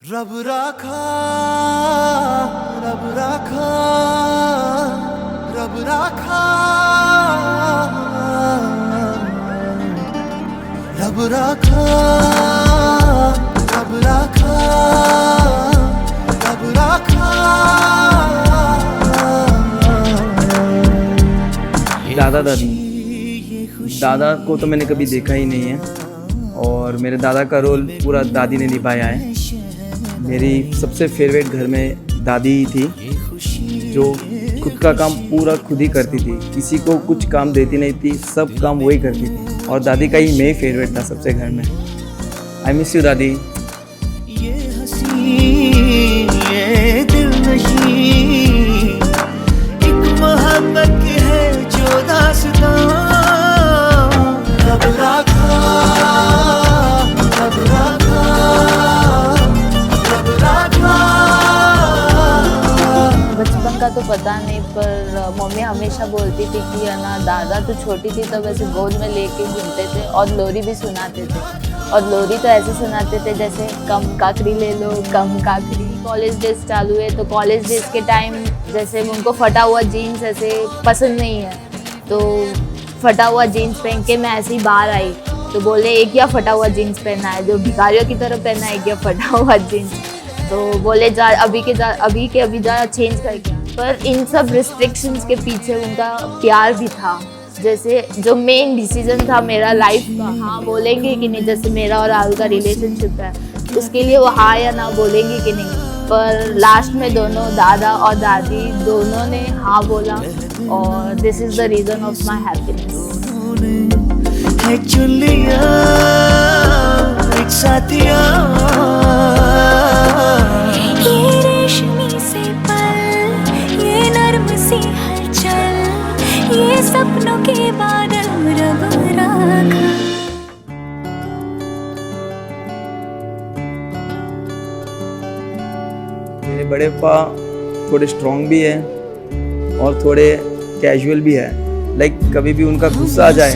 रब राखा रब राखा रब राखा रब राखा रब राखा रब राखा। दादा दादी, दादा को तो मैंने कभी देखा ही नहीं है और मेरे दादा का रोल पूरा दादी ने निभाया है। मेरी सबसे फेवरेट घर में दादी ही थी जो खुद का काम पूरा खुद ही करती थी, किसी को कुछ काम देती नहीं थी, सब काम वही करती थी और दादी का ही मैं ही फेवरेट था सबसे घर में। आई मिस यू दादी। ये हंसी ये दिल नहीं, एक मोहब्बत है जो दास्तां। रब राखा रब राखा रब राखा। बचपन का तो पता नहीं, पर मम्मी हमेशा बोलती थी कि है ना, दादा तो छोटी थी तो वैसे गोद में लेके घूमते थे और लोरी भी सुनाते थे। और लोरी तो ऐसे सुनाते थे जैसे कम काकड़ी ले लो कम काकड़ी। कॉलेज डेज चालू है तो कॉलेज डेज के टाइम जैसे उनको फटा हुआ जीन्स ऐसे पसंद नहीं है, तो फटा हुआ जीन्स पहन के मैं ऐसे ही बाहर आई तो बोले एक या फटा हुआ जीन्स पहना है, जो भिखारियों की तरह पहना है, एक या फटा हुआ जीन्स। तो बोले जा अभी के जा चेंज करके। पर इन सब रिस्ट्रिक्शंस के पीछे उनका प्यार भी था। जैसे जो मेन डिसीजन था मेरा लाइफ का, हाँ बोलेंगे कि नहीं, जैसे मेरा और राहुल का रिलेशनशिप है उसके लिए वो हाँ या ना बोलेंगे कि नहीं, पर लास्ट में दोनों दादा और दादी दोनों ने हाँ बोला और this is the reason of my happiness. एक चुलिया एक साथिया, ये रेशमी से पल, ये नर्म सी हलचल, ये सपनों के बादल रब राखा। मेरे बड़े पापा थोड़े स्ट्रॉन्ग भी है और थोड़े कैजुअल भी है। लाइक कभी भी उनका गुस्सा आ जाए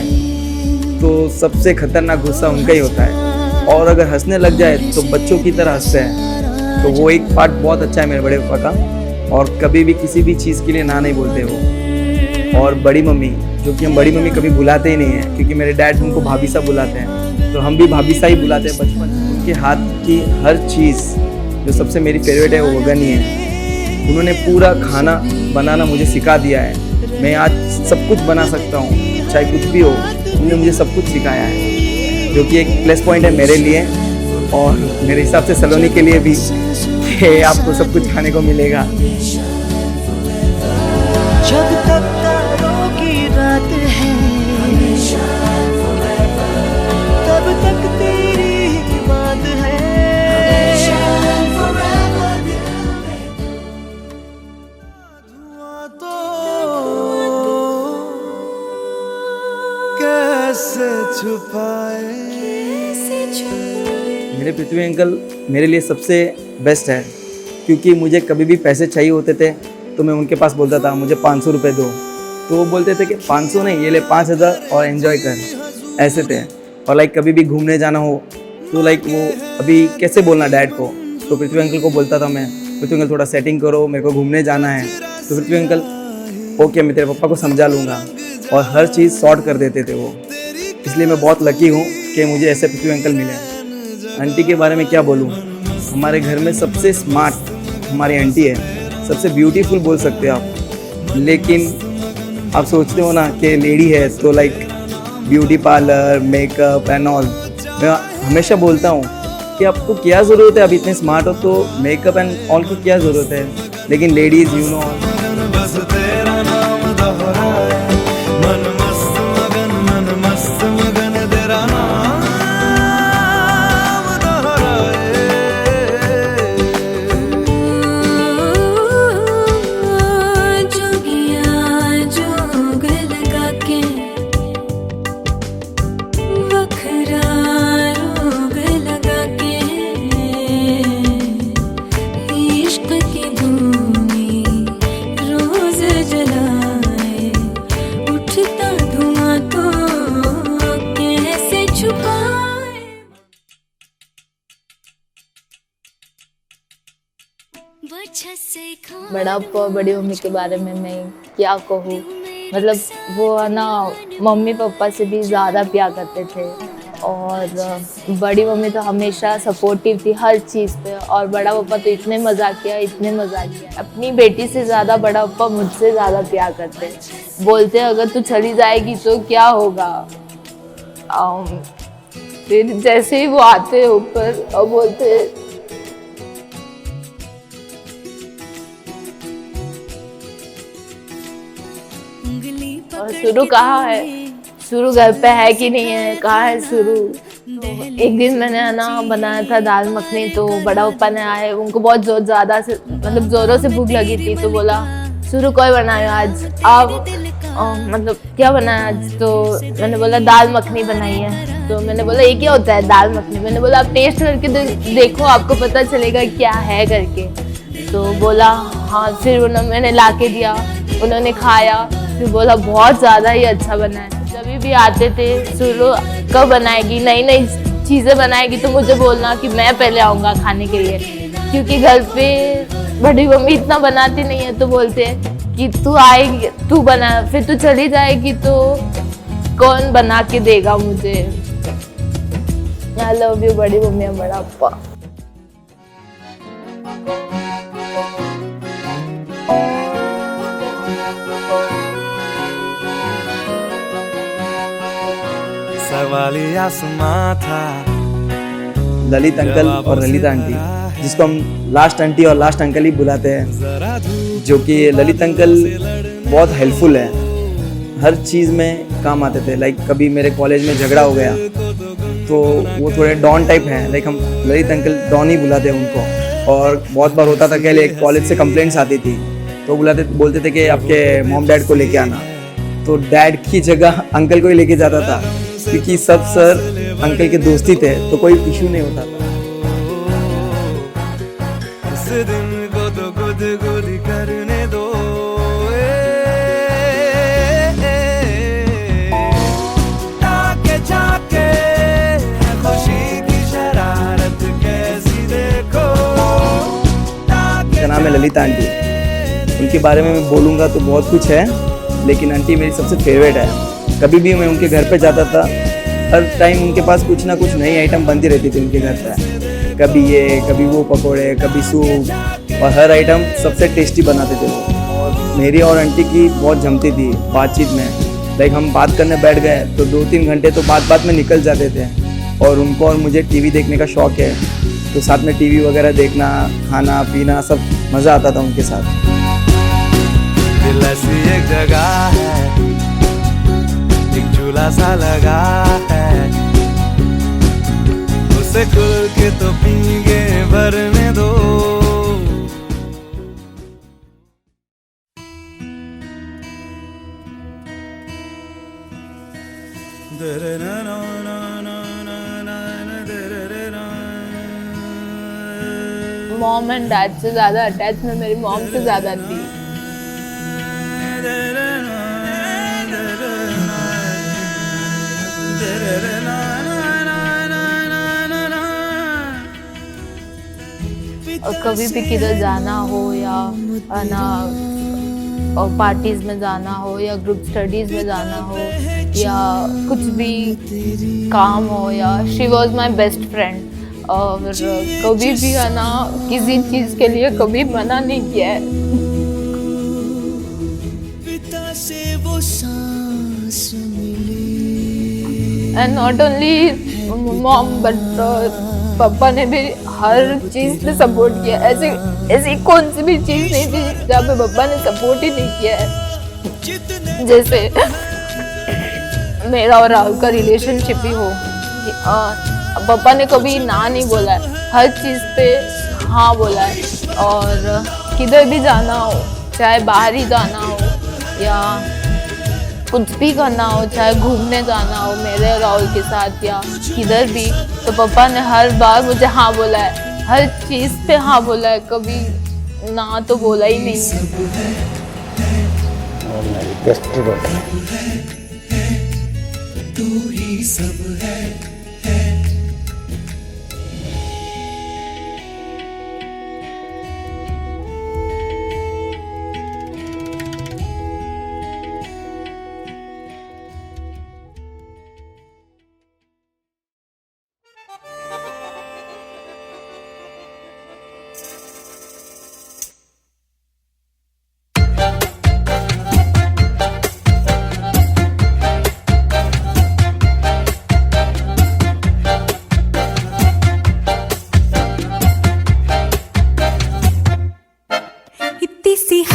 तो सबसे खतरनाक गुस्सा उनका ही होता है और अगर हंसने लग जाए तो बच्चों की तरह हंसते हैं। तो वो एक पार्ट बहुत अच्छा है मेरे बड़े पापा का, और कभी भी किसी भी चीज़ के लिए ना नहीं बोलते वो। और बड़ी मम्मी, जो कि हम बड़ी मम्मी कभी बुलाते ही नहीं हैं क्योंकि मेरे डैड उनको भाभी सा बुलाते हैं, तो हम भी भाभी सा ही बुलाते हैं बचपन। उनके हाथ की हर चीज़ जो सबसे मेरी फेवरेट है वो वगनी है। उन्होंने पूरा खाना बनाना मुझे सिखा दिया है। मैं आज सब कुछ बना सकता हूँ, चाहे कुछ भी हो। उन्होंने मुझे सब कुछ सिखाया है जो कि एक प्लस पॉइंट है मेरे लिए और मेरे हिसाब से सलोनी के लिए भी, कि आपको सब कुछ खाने को मिलेगा। जब तक तारों की रात है तब तक तेरी ही बात है। धुआं तो कैसे छुपाए। मेरे पृथ्वी अंकल मेरे लिए सबसे बेस्ट है क्योंकि मुझे कभी भी पैसे चाहिए होते थे तो मैं उनके पास बोलता था मुझे 500 रुपये दो, तो वो बोलते थे कि 500 नहीं, ये ले 5000 और एंजॉय कर, ऐसे थे। और लाइक कभी भी घूमने जाना हो तो लाइक वो अभी कैसे बोलना डैड को, तो पृथ्वी अंकल को बोलता था मैं, पृथ्वी अंकल थोड़ा सेटिंग करो, मेरे को घूमने जाना है। तो पृथ्वी अंकल ओके मैं तेरे पापा को समझा लूँगा और हर चीज़ सॉर्ट कर देते थे वो। इसलिए मैं बहुत लकी हूँ कि मुझे ऐसे पृथ्वी अंकल मिले। आंटी के बारे में क्या बोलूँ, हमारे घर में सबसे स्मार्ट हमारी आंटी है, सबसे ब्यूटीफुल बोल सकते हो आप। लेकिन आप सोचते हो ना कि लेडी है तो like beauty parlour, makeup and all. मैं हमेशा बोलता हूँ कि आपको क्या ज़रूरत है, आप इतने स्मार्ट हो तो मेकअप एंड ऑल को क्या ज़रूरत है, लेकिन लेडीज़ यू नो। बस तेरा नाम दोहराए, मन मस्त मगन तेरा नाम दोहराए। जोगिया जोग लगा के वखरा रोग लगा के, इश्क की धूनी रोज जला बड़ा पप्पा बड़ी मम्मी के बारे में मैं क्या कहूँ, मतलब वो है ना मम्मी पापा से भी ज़्यादा प्यार करते थे। और बड़ी मम्मी तो हमेशा सपोर्टिव थी हर चीज़ पे, और बड़ा पापा तो इतने मजाकिया अपनी बेटी से ज़्यादा बड़ा पापा मुझसे ज़्यादा प्यार करते। बोलते अगर तू चली जाएगी तो क्या होगा। फिर जैसे ही वो आते ऊपर और बोलते और शुरू कहाँ है, शुरू घर पे है कि नहीं है, कहाँ है शुरू। तो एक दिन मैंने है ना बनाया था दाल मखनी, तो बड़ा पापा ने आए, उनको बहुत ज़्यादा से मतलब ज़ोरों से भूख लगी थी, तो बोला शुरू कोई बनाया आज आप, मतलब क्या बनाया आज। तो मैंने बोला दाल मखनी बनाई है। तो मैंने बोला ये क्या होता है दाल मखनी। मैंने बोला आप टेस्ट करके देखो आपको पता चलेगा क्या है करके। तो बोला हाँ। फिर मैंने ला के दिया, उन्होंने खाया, फिर बोला बहुत ज़्यादा ही अच्छा बना है। जब भी आते थे शुरू कब बनाएगी, नई नई चीज़ें बनाएगी तो मुझे बोलना कि मैं पहले आऊँगा खाने के लिए, क्योंकि घर पे बड़ी मम्मी इतना बनाती नहीं है। तो बोलते कि तू आएगी तू बना, फिर तू चली जाएगी तो कौन बना के देगा मुझे। आई लव यू बड़ी मम्मी और बड़ा पापा। सवाली आसमां था, ललित अंकल और ललिता आंटी, जिसको हम लास्ट आंटी और लास्ट अंकल ही बुलाते हैं, जो कि ललित अंकल बहुत हेल्पफुल है, हर चीज़ में काम आते थे। लाइक कभी मेरे कॉलेज में झगड़ा हो गया तो वो थोड़े डॉन टाइप हैं, लाइक हम ललित अंकल डॉन ही बुलाते हैं उनको। और बहुत बार होता था कि कॉलेज से कंप्लेंट्स आती थी तो बोलते थे कि आपके मॉम डैड को लेके आना, तो डैड की जगह अंकल को ही लेके जाता था, क्योंकि सब सर अंकल के दोस्ती थे तो कोई इशू नहीं होता था। उस दिन को तो गुदगुदी करने दो, ताके जाके खुशी की शरारत कैसी देखो। का नाम है ललिता आंटी। उनके बारे में मैं बोलूँगा तो बहुत कुछ है, लेकिन आंटी मेरी सबसे फेवरेट है। कभी भी मैं उनके घर पे जाता था, हर टाइम उनके पास कुछ ना कुछ नई आइटम बनती रहती थी उनके घर पे। कभी ये कभी वो पकोड़े, कभी सूप, और हर आइटम सबसे टेस्टी बनाते थे वो। और मेरी और आंटी की बहुत जमती थी बातचीत में। लाइक हम बात करने बैठ गए तो 2-3 घंटे तो बात में निकल जाते थे। और उनको और मुझे टीवी देखने का शौक़ है, तो साथ में टीवी वगैरह देखना, खाना पीना सब मज़ा आता था उनके साथ। दिल ऐसी एक जगह है, एक झूला सा लगा है, उसे खुल के तो पींगे भरने दो। मॉम एंड डैड से ज़्यादा अटैच मैं मेरी मॉम से ज़्यादा थी। और कभी भी किधर जाना हो या ना और पार्टीज में जाना हो या ग्रुप स्टडीज में जाना हो या कुछ भी काम हो, या she was my best friend. और कभी भी है ना किसी चीज़ के लिए कभी मना नहीं किया है। And not only mom but पापा ने भी हर चीज़ पे सपोर्ट किया। ऐसी कौन सी भी चीज़ नहीं थी जहाँ पे पापा ने सपोर्ट ही नहीं किया है। जैसे मेरा और राहुल का रिलेशनशिप ही हो, पापा ने कभी ना नहीं बोला है, हर चीज़ पे हाँ बोला है। और किधर भी जाना हो, चाहे बाहर ही जाना हो या कुछ भी करना हो, चाहे घूमने जाना हो मेरे और राहुल के साथ या किधर भी, तो पापा ने हर बार मुझे हाँ बोला है, हर चीज़ पे हाँ बोला है, कभी ना तो बोला ही नहीं।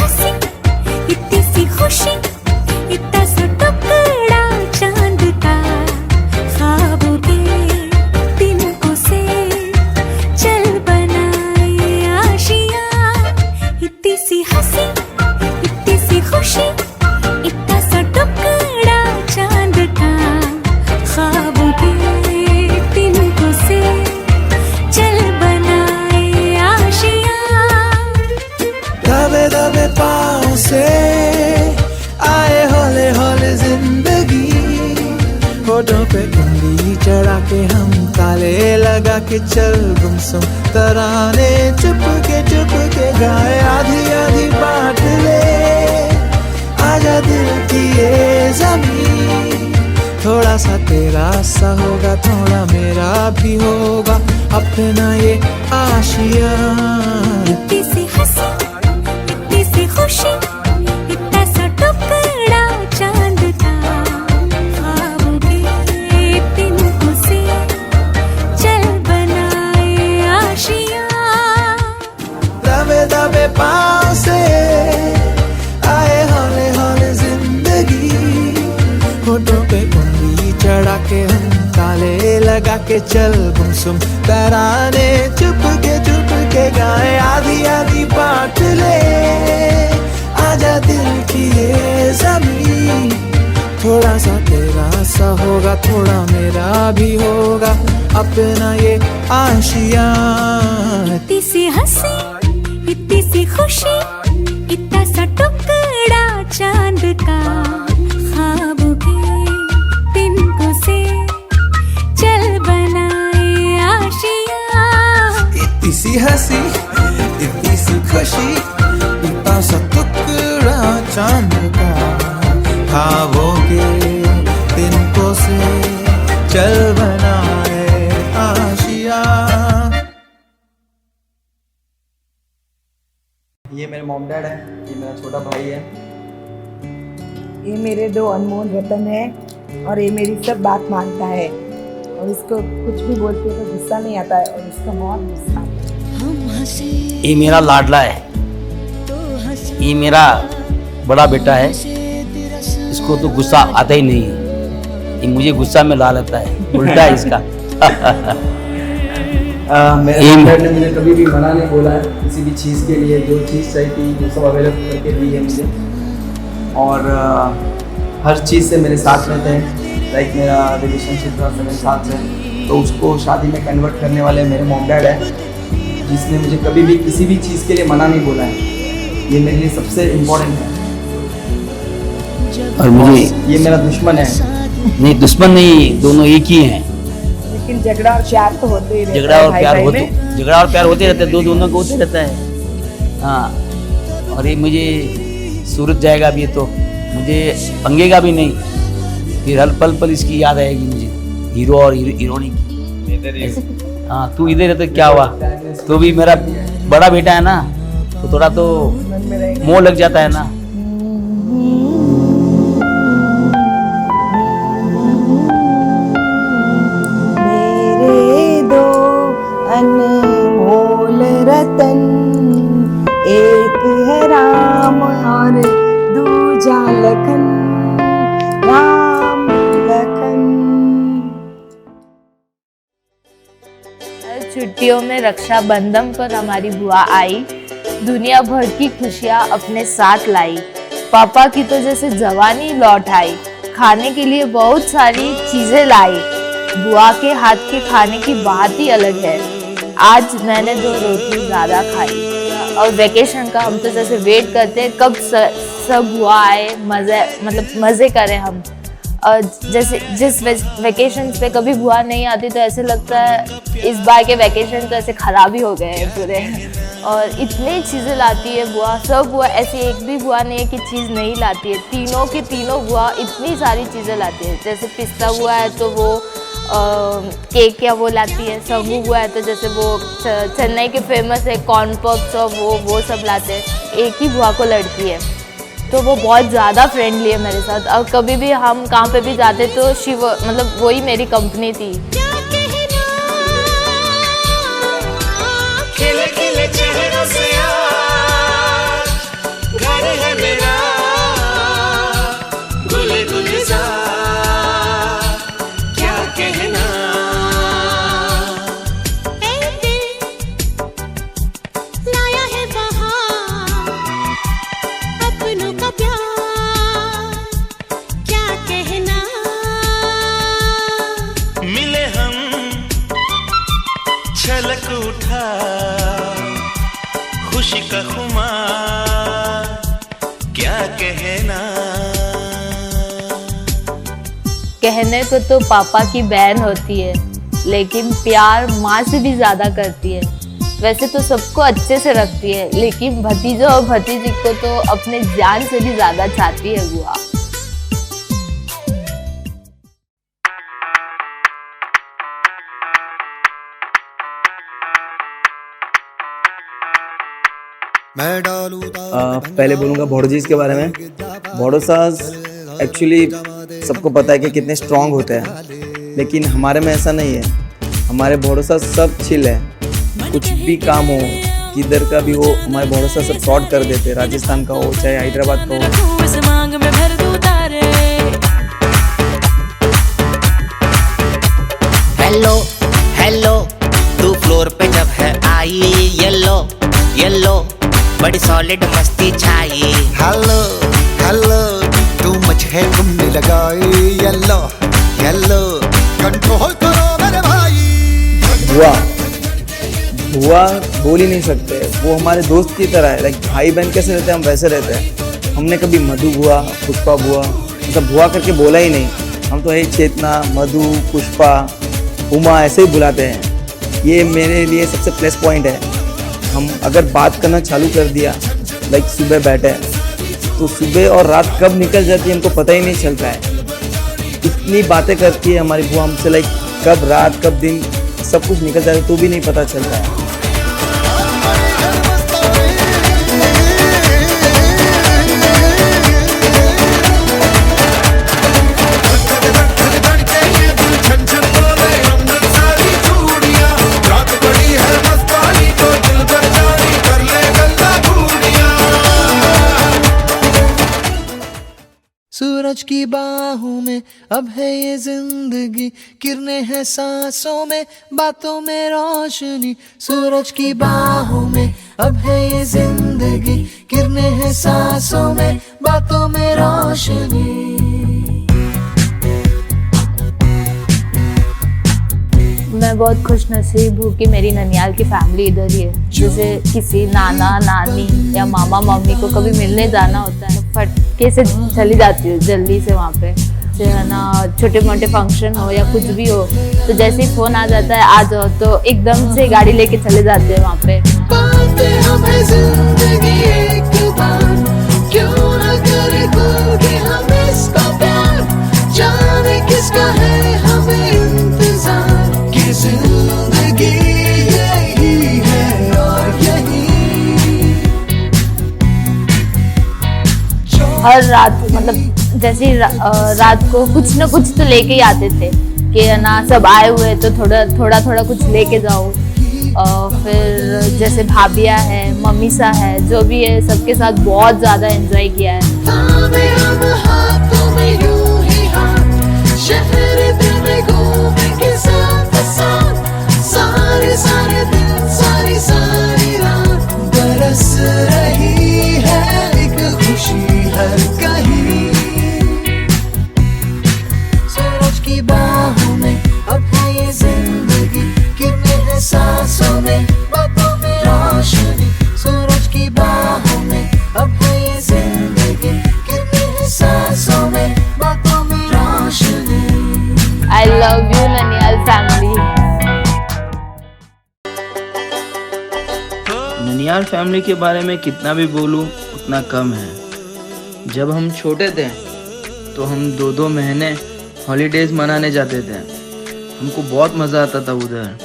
हंसी इतनी सी खुशी इतना सा टुकड़ा चांद का ख्वाबों के तिनकों से चल बनाए आशियां इतनी सी हंसी इतनी सी खुशी इतना सा टुकड़ा चांद का ख्वाबों के तिनकों से चल बनाए आशियां दबे दबे पाँव से आए हौले हौले जिंदगी होठों पे उंगली चढ़ा के हम ताले लगा के चल गुमसुम तराने चुप के गाए आधी आधी बांट ले आजा दिल की ये ज़मीन थोड़ा सा तेरा सा होगा थोड़ा मेरा भी होगा अपना ये आशियाँ इतनी सी हंसी इतनी सी खुशी इतना सा टुकड़ा चांद का ख्वाबों के तिनकों से चल बनाए आशियां दबे दबे पाँव से आए हौले हौले जिंदगी होठों पे उंगली चढ़ा के हम ताले लगा के चल गुमसुम तराने चुप के गाए आधी आधी बांट ले आजा दिल की ये ज़मीन थोड़ा सा तेरा सा होगा थोड़ा मेरा भी होगा अपना ये आशियाँ इतनी सी हंसी इतनी सी खुशी इतना सा टुकड़ा चांद का ख्वाबों के तिनकों से चल बनाए आशियां इतनी सी हंसी इतनी सी खुशी इतना सा टुकड़ा चांद का ख्वाबों के तिनकों से चल बनाए आशियाँ ये मेरे मॉम डैड है, ये मेरा छोटा भाई है। ये मेरे दो अनमोल रतन है और ये मेरी सब बात मानता है और इसको कुछ भी बोलते तो गुस्सा नहीं आता है और इसका बहुत गुस्सा आता है। ये मेरा लाडला है, ये मेरा बड़ा बेटा है, इसको तो गुस्सा आता ही नहीं है, ये मुझे गुस्सा में ला लेता है, उल्टा है इसका। मेरे मॉम डैड ने मुझे कभी भी मना नहीं बोला है किसी भी चीज़ के लिए, जो चीज़ चाहिए वो सब अवेलेबल करके दी है मुझे और हर चीज़ से मेरे साथ रहते हैं। लाइक मेरा रिलेशनशिप था 7 साल से, तो उसको शादी में कन्वर्ट करने वाले मेरे मॉम डैड है, जिसने मुझे कभी भी किसी भी चीज़ के लिए मना नहीं बोला है। ये मेरे लिए सबसे इम्पोर्टेंट है और मुझे ये मेरा दुश्मन है। नहीं, दुश्मन नहीं, दोनों एक ही हैं। लेकिन झगड़ा और प्यार तो होते ही रहता झगड़ा है और भाई प्यार भाई होते में। झगड़ा और प्यार होते रहते हैं, दोनों को होते रहता है। हाँ, और ये मुझे सूरत जाएगा भी तो मुझे पंगेगा भी नहीं, फिर हर पल पल इसकी याद आएगी मुझे, हीरो और हीरोइनी की। हाँ, तू इधर है तो क्या हुआ, तो भी मेरा बड़ा बेटा है ना, तो थोड़ा तो मन में रहेगा। मोह लग जाता है ना। मेरे दो अनमोल रतन, एक है राम और दूजा लखन, राम लखन। छुट्टियों में रक्षाबंधन पर हमारी बुआ आई, दुनिया भर की खुशियाँ अपने साथ लाई। पापा की तो जैसे जवानी लौट आई, खाने के लिए बहुत सारी चीजें लाई। बुआ के हाथ के खाने की बात ही अलग है। आज मैंने 2 रोटी ज्यादा खाई। और वेकेशन का हम तो जैसे वेट करते हैं कब सब बुआ आए, मजे करें हम। और जैसे जिस वेकेशन पे कभी बुआ नहीं आती तो ऐसे लगता है इस बार के वेकेशन तो ऐसे खराब ही हो गए हैं पूरे। और इतनी चीज़ें लाती है बुआ, सब बुआ, ऐसी एक भी बुआ नहीं है कि चीज़ नहीं लाती है। तीनों की तीनों बुआ इतनी सारी चीज़ें लाती है। जैसे पिस्ता बुआ है तो वो केक या वो लाती है। सगू बुआ है तो जैसे वो चेन्नई के फेमस है कॉर्न पॉप्स और वो सब लाते हैं। एक ही बुआ को लड़की है तो वो बहुत ज़्यादा फ्रेंडली है मेरे साथ। और कभी भी हम कहाँ पे भी जाते तो मतलब वही मेरी कंपनी थी। खिले खिले चेहरों से आज घर खुशी का खुमार क्या कहना। कहने को तो पापा की बहन होती है, लेकिन प्यार माँ से भी ज्यादा करती है। वैसे तो सबको अच्छे से रखती है, लेकिन भतीजों और भतीजी को तो अपने जान से भी ज्यादा चाहती है बुआ। पहले बोलूँगा भोड़ो जी के बारे में। भोड़ो सास एक्चुअली सबको पता है कि कितने स्ट्रांग होते हैं, लेकिन हमारे में ऐसा नहीं है। हमारे भोड़ो सास सब चिल है, कुछ भी काम हो किधर का भी हो, हमारे भोड़ो सास सब सॉर्ट कर देते हैं। राजस्थान का हो चाहे हैदराबाद का हो। हेलो हेलो तू फ्लोर पे जब है आई, येलो येलो बड़ी सॉलिड मस्ती छाई। हेलो हेलो तू मुझे तुमने लगाई, येलो येलो कंट्रोल करो मेरे भाई। बुआ बुआ बोल ही नहीं सकते, वो हमारे दोस्त की तरह है। लाइक भाई बहन कैसे रहते हैं हम वैसे रहते हैं। हमने कभी मधु बुआ, पुष्पा बुआ, मतलब बुआ करके बोला ही नहीं। हम तो यही चेतना, मधु, पुष्पा, उमा ऐसे ही बुलाते हैं। ये मेरे लिए सबसे प्लस पॉइंट है। हम अगर बात करना चालू कर दिया, लाइक सुबह बैठे तो सुबह और रात कब निकल जाती है हमको पता ही नहीं चलता है। इतनी बातें करती है हमारी बुआ हमसे, लाइक कब रात कब दिन सब कुछ निकल जाता है तो भी नहीं पता चलता है। सूरज की बाहों में अब है ये जिंदगी, किरणें हैं सांसों में, बातों में रोशनी। सूरज की बाहों में अब है ये जिंदगी, किरणें हैं सांसों में, बातों में रोशनी। मैं बहुत खुश नसीब हूँ कि मेरी ननियाल की फैमिली इधर ही है। जैसे किसी नाना नानी या मामा मम्मी को कभी मिलने जाना होता है तो फटके से चली जाती हूँ जल्दी से वहाँ पे। जैसे है ना छोटे मोटे फंक्शन हो या कुछ भी हो तो जैसे ही फ़ोन आ जाता है आ जाओ तो एकदम से गाड़ी लेके चले जाते हैं वहाँ पे। किसका है हमें इंतजार, कि जिंदगी यही है और यही। हर रात मतलब जैसे रात को कुछ ना कुछ तो लेके ही आते थे कि है ना सब आए हुए तो थोड़ा कुछ लेके जाओ। फिर जैसे भाभिया है, मम्मी सा है, जो भी है सबके साथ बहुत ज़्यादा एंजॉय किया है। शहर दिल में घूमेंगे साथ साथ, सारे सारे दिन सारी रात। बरस रही है एक खुशी हर कहीं। सूरज की बाहों में अब है ये जिंदगी, किरणें हैं सांसों में, बातों में रोशनी। सूरज की बाहों में अब है ये जिंदगी, किरणें हैं सांसों में, बातों में रोशनी। I love you ननियाल फैमिली। ननियाल फैमिली के बारे में कितना भी बोलूं उतना कम है। जब हम छोटे थे तो हम 2-2 महीने हॉलीडेज मनाने जाते थे। हमको बहुत मज़ा आता था उधर।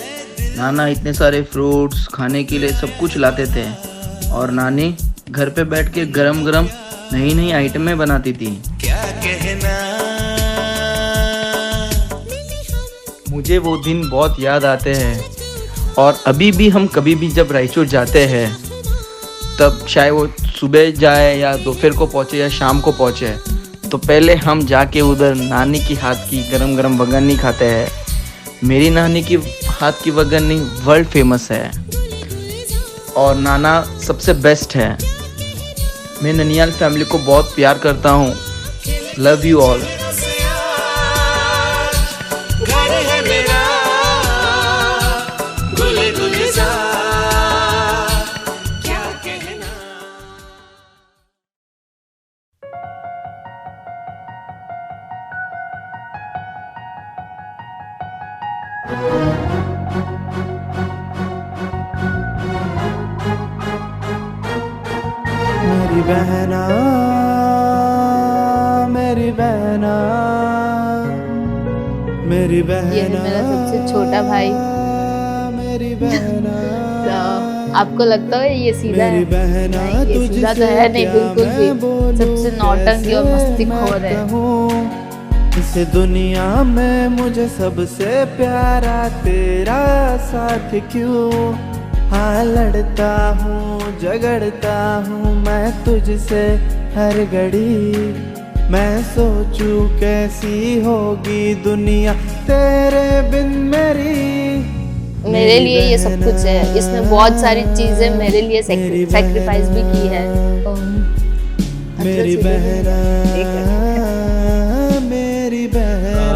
नाना इतने सारे फ्रूट्स खाने के लिए सब कुछ लाते थे और नानी घर पे बैठ के गरम गरम नई नई आइटमें बनाती थी। क्या कहना। मुझे वो दिन बहुत याद आते हैं और अभी भी हम कभी भी जब रायचूर जाते हैं तब चाहे वो सुबह जाए या दोपहर को पहुँचे या शाम को पहुँचे तो पहले हम जाके उधर नानी की हाथ की गरम गरम बगन्नी खाते हैं। मेरी नानी की हाथ की बगन्नी वर्ल्ड फेमस है और नाना सबसे बेस्ट है। मैं ननियाल फैमिली को बहुत प्यार करता हूँ। Love you all. घर है मेरा गुल गुलजार क्या मेरी बहना, मेरी बहना, मेरी ये है बहना, मेरा सबसे छोटा भाई। मेरी बहना, तो आपको लगता है ये सीधा है? मेरी बहना, नहीं, ये सीधा तो है नहीं बिल्कुल भी। सबसे नौटंकी और मस्तीखोर है। इस दुनिया में मुझे सबसे प्यारा तेरा साथ क्यों। हाँ लड़ता हूँ झगड़ता हूँ मैं तुझसे हर घड़ी। मैं सोचूं कैसी होगी दुनिया तेरे बिन मेरी। मेरे लिए ये सब कुछ है। इसने बहुत सारी चीजें मेरे लिए सेक्रीफाइस भी की है। मेरी बहना, मेरी बहना।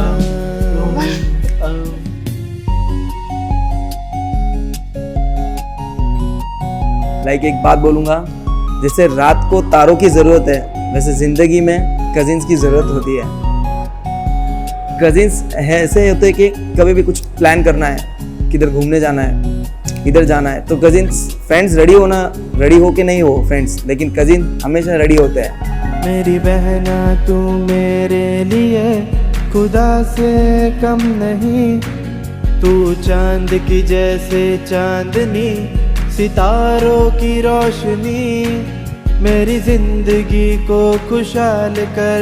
लाइक एक बात बोलूँगा, जैसे रात को तारों की ज़रूरत है वैसे ज़िंदगी में कजिन्स की ज़रूरत होती है। कजिन्स ऐसे होते हैं कि कभी भी कुछ प्लान करना है, किधर घूमने जाना है, इधर जाना है, तो कजिन्स फ्रेंड्स रेडी हो के नहीं हो फ्रेंड्स, लेकिन कजिन हमेशा रेडी होते हैं। मेरी बहना तू मेरे लिए खुदा से कम नहीं। तू चांद की जैसे चांदनी, सितारों की रोशनी। मेरी जिंदगी को खुशहाल कर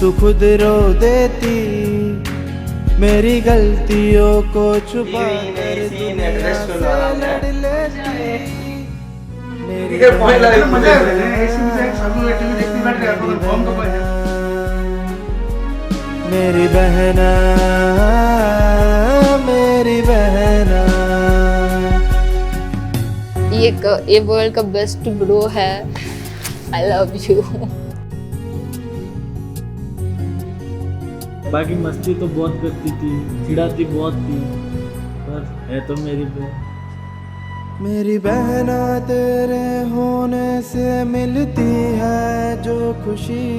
तू खुद रो देती। मेरी गलतियों को छुपा कर दुनिया से लड़ लेती। मेरी मेरी बहना, मेरी बहना। ये वर्ल्ड का बेस्ट ब्रो है। I love you. बाकी मस्ती तो बहुत करती थी, चिढ़ाती बहुत थी, पर है तो मेरी बहन। मेरी बहना तेरे होने से मिलती है जो खुशी,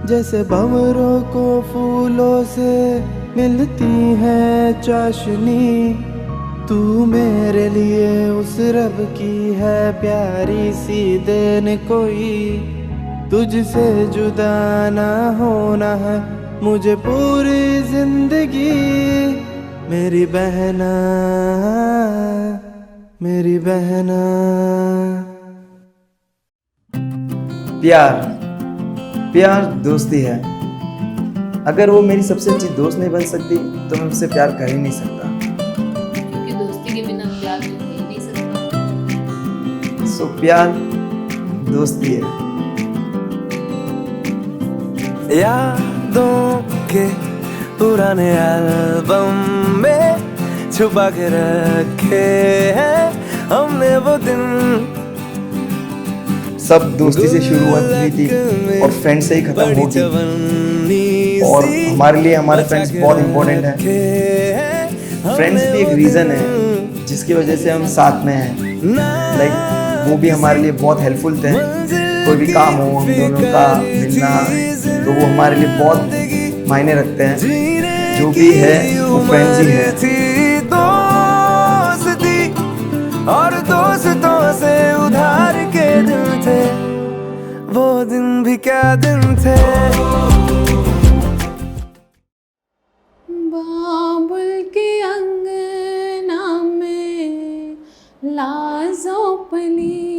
जैसे भंवरों को फूलों से मिलती है चाशनी। तू मेरे लिए उस रब की है प्यारी सी देन कोई। तुझसे जुदा ना होना है मुझे पूरी जिंदगी। मेरी बहना, मेरी बहना। प्यार दोस्ती है। अगर वो मेरी सबसे अच्छी दोस्त नहीं बन सकती तो मैं उससे प्यार कर ही नहीं सकता। क्योंकि दोस्ती के बिना प्यार तो हो ही नहीं सकता। सो प्यार दोस्ती है। यादों के पुराने एल्बम में छुपा के रखे हैं हमने वो दिन। सब दोस्ती से शुरुआत हुई थी और फ्रेंड से ही खत्म होगी। और हमारे लिए हमारे फ्रेंड्स बहुत इम्पोर्टेंट हैं। फ्रेंड्स भी एक रीज़न है जिसकी वजह से हम साथ में हैं। लाइक वो भी हमारे लिए बहुत हेल्पफुल थे। कोई भी काम हो हम दोनों का मिलना, तो वो हमारे लिए बहुत मायने रखते हैं। जो भी है वो फ्रेंड्स ही है। दोस्ती और दोस्तों से उधार के दिन थे, वो दिन भी क्या दिन थे। बाबुल के अंगना में लाजो पली,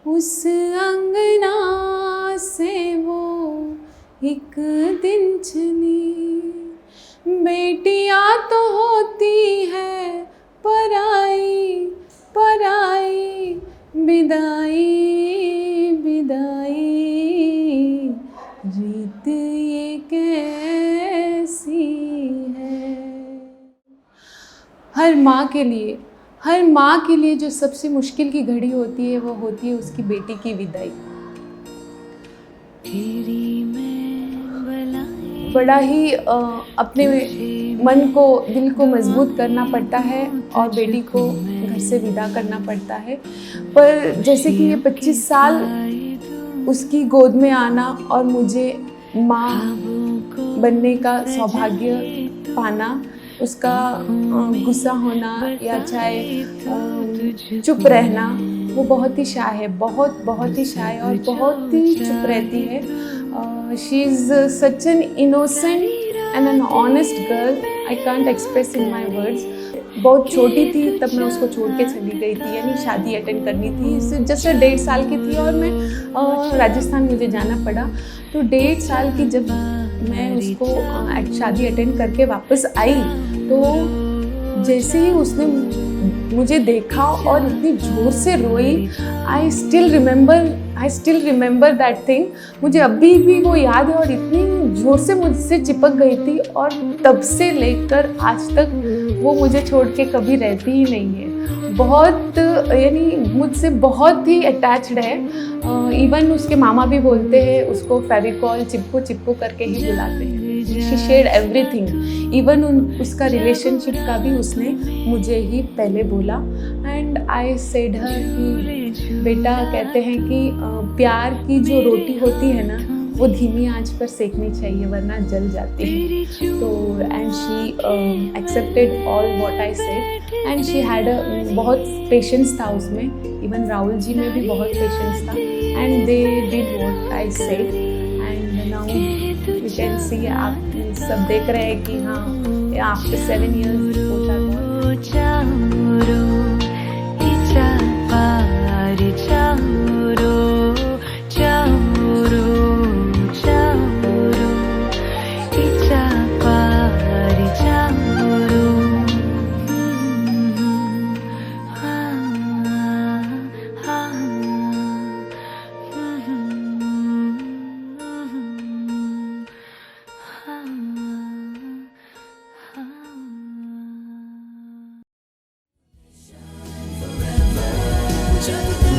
उस अंगना से वो एक दिन चली। बेटियां तो होती है पराई पराई, विदाई विदाई, रीत ये कैसी है। हर माँ के लिए जो सबसे मुश्किल की घड़ी होती है वो होती है उसकी बेटी की विदाई। बड़ा ही अपने मन को, दिल को मजबूत करना पड़ता है और बेटी को घर से विदा करना पड़ता है। पर जैसे कि ये 25 साल उसकी गोद में आना और मुझे माँ बनने का सौभाग्य पाना, उसका गुस्सा होना या चाहे चुप रहना, वो बहुत ही शाय है, बहुत ही शाय और बहुत ही चुप रहती है। She is such an innocent and an honest girl, I can't express in my words. बहुत छोटी थी तब मैं उसको छोड़ के चली गई थी, यानी शादी अटेंड करनी थी, जस्ट 1.5 साल की थी और मैं राजस्थान मुझे जाना पड़ा। तो 1.5 साल की जब मैं उसको शादी अटेंड करके वापस आई तो जैसे ही उसने मुझे देखा और इतनी ज़ोर से रोई, I still remember that thing. मुझे अभी भी वो याद है और इतनी ज़ोर से मुझसे चिपक गई थी और तब से लेकर आज तक वो मुझे छोड़ के कभी रहती ही नहीं है। बहुत यानी मुझसे बहुत ही अटैच्ड है। इवन उसके मामा भी बोलते हैं उसको फेविकॉल चिपको करके ही बुलाते हैं। शी शेयर्ड एवरीथिंग, इवन उसका रिलेशनशिप का भी उसने मुझे ही पहले बोला। एंड आई सेड हर कि बेटा, कहते हैं कि प्यार की जो रोटी होती है ना वो धीमी आंच पर सेकनी चाहिए वरना जल जाती है। तो and she accepted all what I said and she had बहुत पेशेंस था उसमें। इवन राहुल जी में भी बहुत पेशेंस था and they did what I said and now you can see, आप सब देख रहे हैं कि हाँ आफ्टर 7 years होता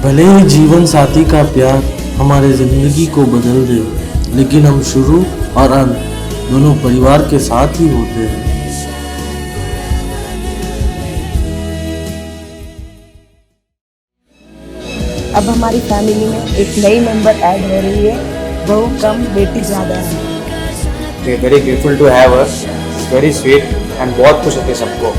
भले ही जीवन साथी का प्यार हमारे जिंदगी को बदल दे, लेकिन हम शुरू और अंत दोनों परिवार के साथ ही होते हैं। अब हमारी फैमिली में एक नई मेंबर ऐड हो रही है, बहू कम बेटी ज़्यादा है। Very grateful to have her, very sweet and बहुत खुश होते सबको।